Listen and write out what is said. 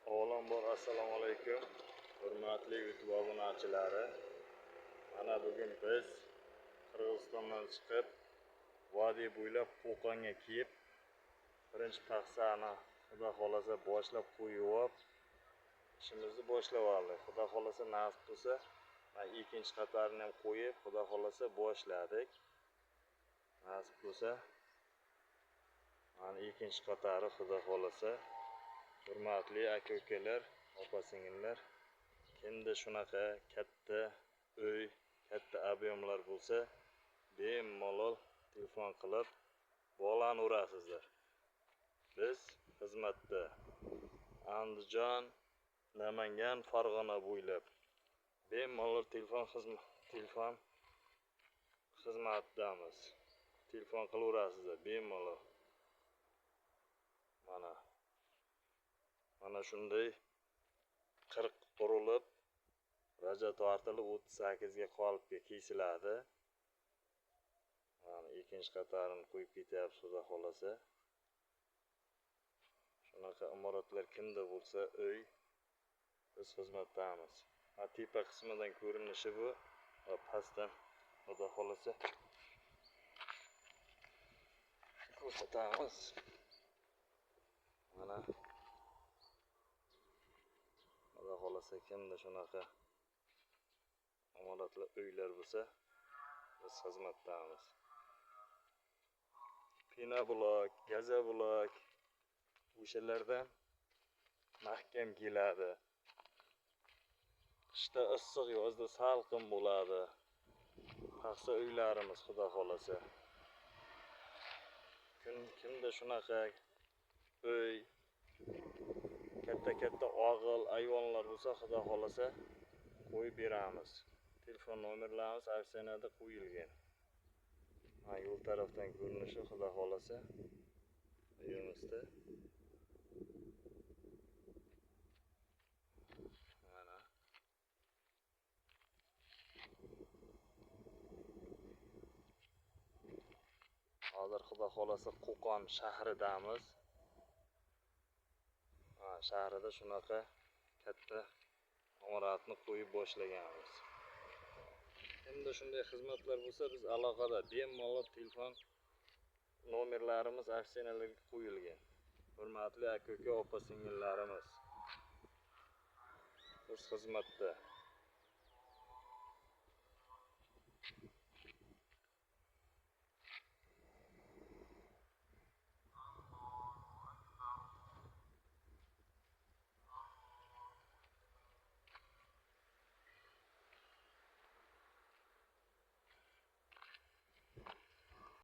Avvalambor assalomu alaykum, hurmatli YouTube obunachilari. Mana bugun biz Qirg'izistondan chiqib, vodiy bo'ylab Qo'qonga kelib, birinchi paxsani xudo xolasa boshlab qo'yib, ishimizni boshlab oldik. Xudo xolasa nasib qilsa, ikkinchi qatorni ham qo'yib, xudo xolasa boshladik. Nasib qilsa, mana ikkinchi qatori xudo xolasa. Hurmatli aka-ukalar, opa-singillar, kimda shunaqa katta uy, katta ob'yemlar bo'lsa, bemalol telefon qilib bog'lanaverasizlar. Biz xizmatda Andijon, Namangan, Farg'ona bo'ylab bemalol telefon xizmatdamiz. Telefon qilaverasizlar bemalol. Mana shunday 40 urilib, raja tortilib 38 ga qolibga kesiladi. Mana ikkinchi qatorini qo'yib ketyapmiz xudo xolasa. Shunaqa imoratlar kimda bo'lsa uy, biz xizmatdamiz. Tepa qismidan ko'rinishi bu, va pastdan xudo xolasa ko'rsatamiz. Mana xudo xolasa kimda shunaqa imoratli uylar bo'lsa, biz xizmatdamiz. Pina blok, gaza blok o'shalardan mahkam keladi. Qishda issiq, yozda salqin bo'ladi. Paxsa uylarimiz xudo xolasa. Kimda shunaqa uy, katta og'il, ayvonlar bo'lsa, xudo xolasa qo'yib beramiz. Telefon nomerlarimiz aksiyada qo'yilgan. Yo'l tarafdan ko'rinishi xudo xolasa. Uyimizda. Mana. Hozir xudo xolasa Qo'qon shahridamiz. Shahrida shunaqa katta imoratni qo'yib boshlaganmiz. Endi shunday xizmatlar bo'lsa, biz aloqada bemalol telefon nomerlarimiz aksiyalarga qo'yilgan. Hurmatli aka-uka, opa-singillarimiz, biz xizmatda.